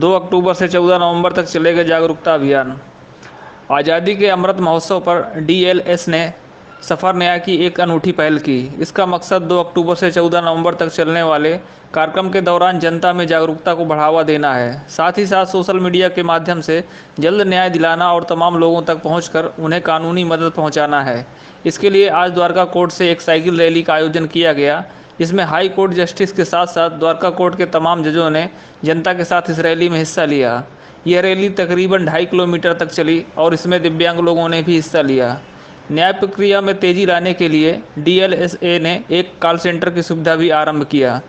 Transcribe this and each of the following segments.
2 अक्टूबर से 14 नवंबर तक चलेगा जागरूकता अभियान। आज़ादी के अमृत महोत्सव पर डीएलएस ने सफ़र नया की एक अनूठी पहल की। इसका मकसद 2 अक्टूबर से 14 नवंबर तक चलने वाले कार्यक्रम के दौरान जनता में जागरूकता को बढ़ावा देना है। साथ ही साथ सोशल मीडिया के माध्यम से जल्द न्याय दिलाना और तमाम लोगों तक पहुंचकर उन्हें कानूनी मदद पहुंचाना है। इसके लिए आज द्वारका कोर्ट से एक साइकिल रैली का आयोजन किया गया, जिसमें हाई कोर्ट जस्टिस के साथ साथ द्वारका कोर्ट के तमाम जजों ने जनता के साथ इस रैली में हिस्सा लिया। यह रैली तकरीबन 2.5 किलोमीटर तक चली और इसमें दिव्यांग लोगों ने भी हिस्सा लिया। न्याय प्रक्रिया में तेजी लाने के लिए डीएलएसए ने एक कॉल सेंटर की सुविधा भी आरंभ किया,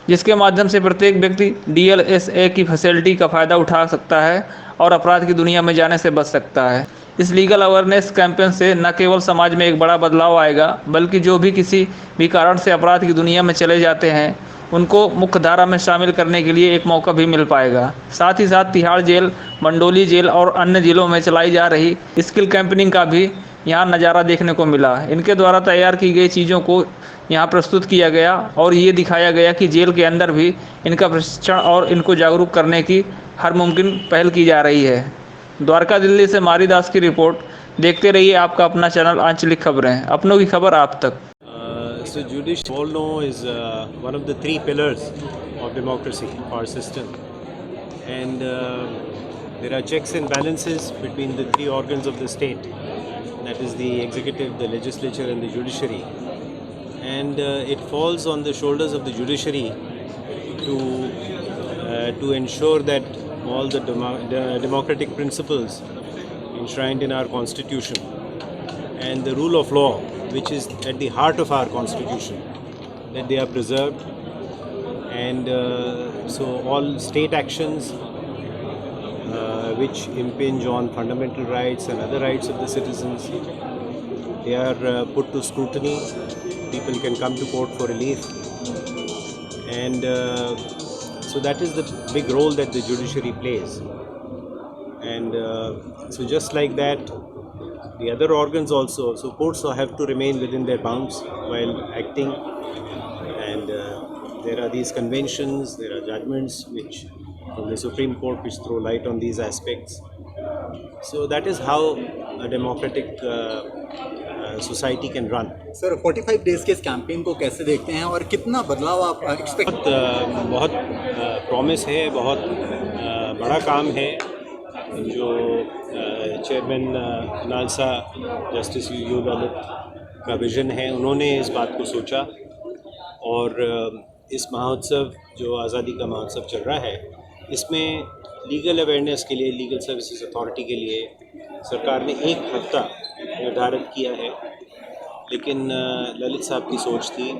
जिसके माध्यम से प्रत्येक व्यक्ति डीएलएसए की फैसिलिटी का फ़ायदा उठा सकता है और अपराध की दुनिया में जाने से बच सकता है। इस लीगल अवेयरनेस कैंपेन से न केवल समाज में एक बड़ा बदलाव आएगा, बल्कि जो भी किसी भी कारण से अपराध की दुनिया में चले जाते हैं, उनको मुख्य धारा में शामिल करने के लिए एक मौका भी मिल पाएगा। साथ ही साथ तिहाड़ जेल, मंडोली जेल और अन्य जेलों में चलाई जा रही स्किल कैंपेनिंग का भी यहाँ नज़ारा देखने को मिला। इनके द्वारा तैयार की गई चीज़ों को यहाँ प्रस्तुत किया गया और ये दिखाया गया कि जेल के अंदर भी इनका प्रशिक्षण और इनको जागरूक करने की हर मुमकिन पहल की जा रही है। द्वारका दिल्ली से मारीदास की रिपोर्ट। देखते रहिए आपका अपना चैनल आंचलिक खबरें, अपनों की खबर आप तक। So judiciary, all know, is one of the three pillars of democracy, our system, and there are checks and balances between the three organs of the state, that is the executive, the legislature and the judiciary, and it falls on the shoulders of the judiciary to ensure that all the democratic principles enshrined in our constitution and the rule of law, which is at the heart of our constitution, that they are preserved. And so all state actions which impinge on fundamental rights and other rights of the citizens, they are put to scrutiny. People can come to court for relief, and so that is the big role that the judiciary plays. And so just like that, the other organs also, so courts have to remain within their bounds while acting, and there are these conventions, there are judgments which from the Supreme Court which throw light on these aspects. So that is how a democratic society can run. Sir 45 days के इस campaign को कैसे देखते हैं और कितना बदलाव आप एक्सपेक्ट? बहुत प्रॉमिस है, बहुत बड़ा काम है जो chairman NALSA justice U Lalit का विज़न है। उन्होंने इस बात को सोचा और इस महोत्सव जो आज़ादी का महोत्सव चल रहा है, इसमें लीगल अवेयरनेस के लिए, लीगल सर्विसेज अथॉरिटी के लिए सरकार ने 1 हफ़्ता निर्धारित किया है। लेकिन ललित साहब की सोच थी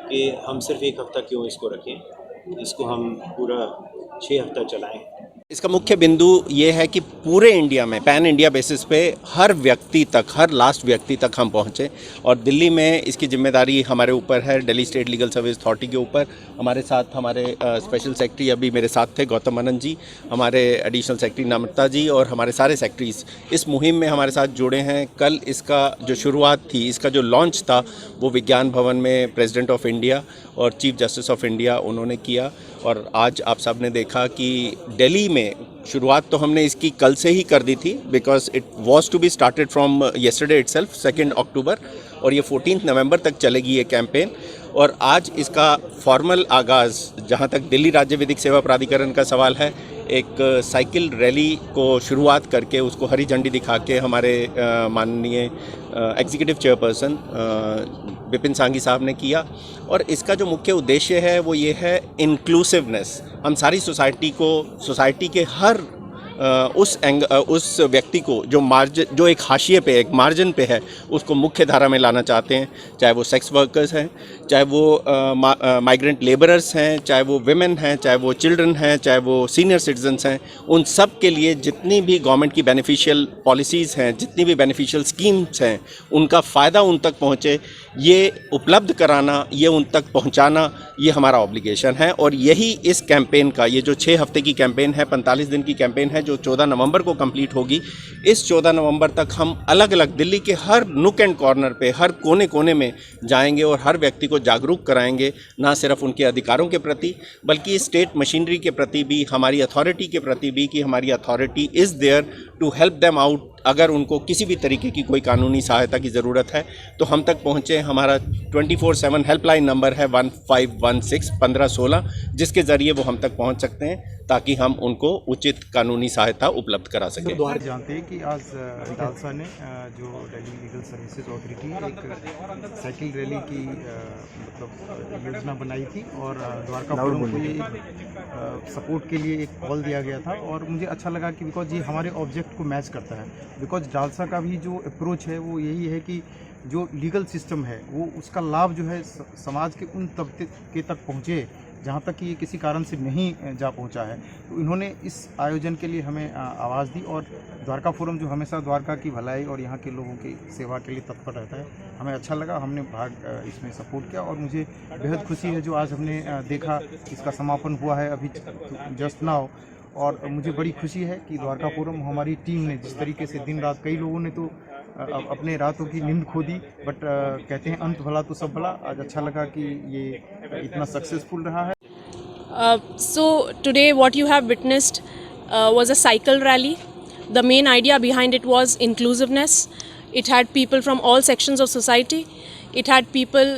कि हम सिर्फ 1 हफ़्ता क्यों इसको रखें, इसको हम पूरा 6 हफ़्ता चलाएं। इसका मुख्य बिंदु ये है कि पूरे इंडिया में पैन इंडिया बेसिस पे हर व्यक्ति तक, हर लास्ट व्यक्ति तक हम पहुँचें, और दिल्ली में इसकी जिम्मेदारी हमारे ऊपर है, Delhi state legal service authority के ऊपर। हमारे साथ हमारे स्पेशल सेक्रेटरी अभी मेरे साथ थे गौतम आनंद जी, हमारे एडिशनल सेक्रेटरी नम्रता जी और हमारे सारे सेक्रेटरीज इस मुहिम में हमारे साथ जुड़े हैं। कल इसका जो शुरुआत थी, इसका जो लॉन्च था, वो विज्ञान भवन में प्रेसिडेंट ऑफ इंडिया और चीफ जस्टिस ऑफ इंडिया उन्होंने किया। और आज आप सब ने देखा कि दिल्ली में शुरुआत तो हमने इसकी कल से ही कर दी थी, because it was to be started from yesterday itself 2 October, और ये 14 नवंबर तक चलेगी ये कैंपेन। और आज इसका फॉर्मल आगाज़, जहाँ तक दिल्ली राज्य विधिक सेवा प्राधिकरण का सवाल है, एक साइकिल रैली को शुरुआत करके उसको हरी झंडी दिखा के हमारे माननीय एग्जीक्यूटिव चेयरपर्सन विपिन सांघी साहब ने किया। और इसका जो मुख्य उद्देश्य है वो ये है इंक्लूसिवनेस। हम सारी सोसाइटी के हर उस व्यक्ति को जो एक हाशिए पे, एक मार्जिन पे है, उसको मुख्य धारा में लाना चाहते हैं। चाहे वो सेक्स वर्कर्स हैं, चाहे वो माइग्रेंट लेबरर्स हैं, चाहे वो विमेन हैं, चाहे वो चिल्ड्रन हैं, चाहे वो सीनियर सिटीजन्स हैं, उन सब के लिए जितनी भी गवर्नमेंट की बेनिफिशियल पॉलिसीज़ हैं, जितनी भी बेनिफिशियल स्कीम्स हैं, उनका फ़ायदा उन तक पहुँचे, ये उपलब्ध कराना, ये उन तक पहुँचाना, ये हमारा ऑब्लिगेशन है। और यही इस कैंपेन का, ये जो 6 हफ्ते की कैंपेन है, 45 दिन की कैंपेन है, जो 14 नवंबर को कंप्लीट होगी। इस 14 नवंबर तक हम अलग अलग दिल्ली के हर नुक एंड कॉर्नर पे, हर कोने कोने में जाएंगे और हर व्यक्ति को जागरूक कराएंगे, ना सिर्फ उनके अधिकारों के प्रति बल्कि स्टेट मशीनरी के प्रति भी, हमारी अथॉरिटी के प्रति भी, कि हमारी authority is there to help them out. अगर उनको किसी भी तरीके की कोई कानूनी सहायता की ज़रूरत है तो हम तक पहुँचें। हमारा 24/7 हेल्पलाइन नंबर है 1516, जिसके ज़रिए वो हम तक पहुँच सकते हैं ताकि हम उनको उचित कानूनी सहायता उपलब्ध करा सकें। आप जानते हैं कि आज डालसा ने जो दिल्ली लीगल सर्विसेज अथॉरिटी एक साइकिल रैली की मतलब योजना बनाई थी और द्वारका फोरम को ये सपोर्ट के लिए एक कॉल दिया गया था और मुझे अच्छा लगा कि बिकॉज ये हमारे ऑब्जेक्ट को मैच करता है। बिकॉज डालसा का भी जो अप्रोच है वो यही है कि जो लीगल सिस्टम है वो उसका लाभ जो है समाज के उन तबके तक पहुँचे जहाँ तक कि ये किसी कारण से नहीं जा पहुँचा है। तो इन्होंने इस आयोजन के लिए हमें आवाज़ दी और द्वारका फोरम जो हमेशा द्वारका की भलाई और यहाँ के लोगों की सेवा के लिए तत्पर रहता है, हमें अच्छा लगा, हमने भाग इसमें सपोर्ट किया और मुझे बेहद खुशी है जो आज हमने देखा इसका समापन हुआ है अभी जस्ट नाउ। और मुझे बड़ी खुशी है कि द्वारका फोरम हमारी टीम ने जिस तरीके से दिन रात, कई लोगों ने तो अपने रातों की नींद खो दी, बट कहते हैं अंत भला तो सब भला। आज अच्छा लगा कि ये इतना सक्सेसफुल रहा है। So today what you have witnessed was a cycle rally. The main idea behind it was inclusiveness. It had people from all sections of society. It had people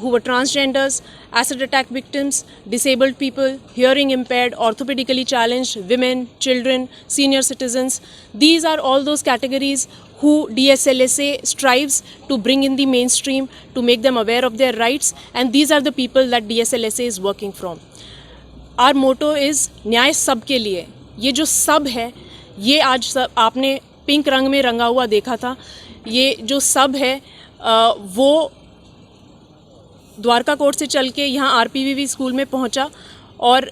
who were transgenders, acid attack victims, disabled people, hearing impaired, orthopedically challenged, women, children, senior citizens. These are all those categories who DSLSA strives to bring in the mainstream, to make them aware of their rights, and these are the people that DSLSA is working from. Our motto is न्याय सब के लिए। ये जो सब है, ये आज सब आपने पिंक रंग में रंगा हुआ देखा था। ये जो सब है वो द्वारका कोर्ट से चल के यहाँ RPVV स्कूल में पहुँचा और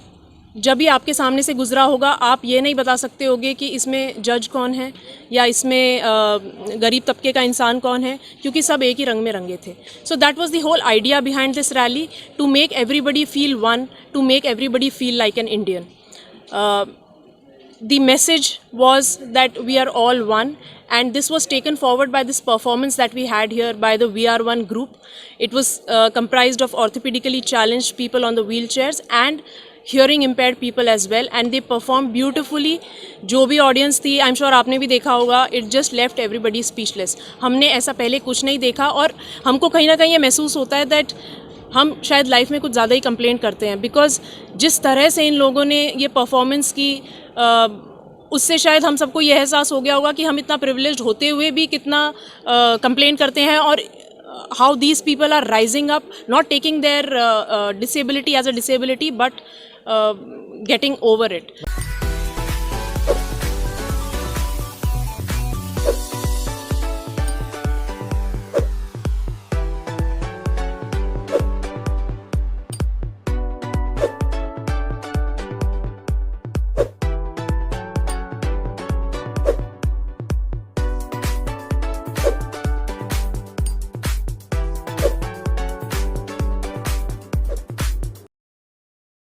जब भी आपके सामने से गुजरा होगा आप ये नहीं बता सकते होगे कि इसमें जज कौन है या इसमें गरीब तबके का इंसान कौन है, क्योंकि सब एक ही रंग में रंगे थे। So that was the whole idea behind this rally, to make everybody feel one, to make everybody feel like an Indian. The message was that we are all one, and this was taken forward by this performance that we had here by the VR1 group. It was comprised of orthopedically challenged people on the wheelchairs and hearing impaired people as well, and they performed beautifully. जो भी audience थी, I'm sure आपने भी देखा होगा, it just left everybody speechless. हमने ऐसा पहले कुछ नहीं देखा और हमको कहीं ना कहीं ये महसूस होता है that हम शायद लाइफ में कुछ ज़्यादा ही कंप्लेंट करते हैं, बिकॉज जिस तरह से इन लोगों ने ये परफॉर्मेंस की उससे शायद हम सबको ये एहसास हो गया होगा कि हम इतना प्रिविलेज्ड होते हुए भी कितना कंप्लेंट करते हैं और how these people are rising up, not taking their disability as a disability but getting over it.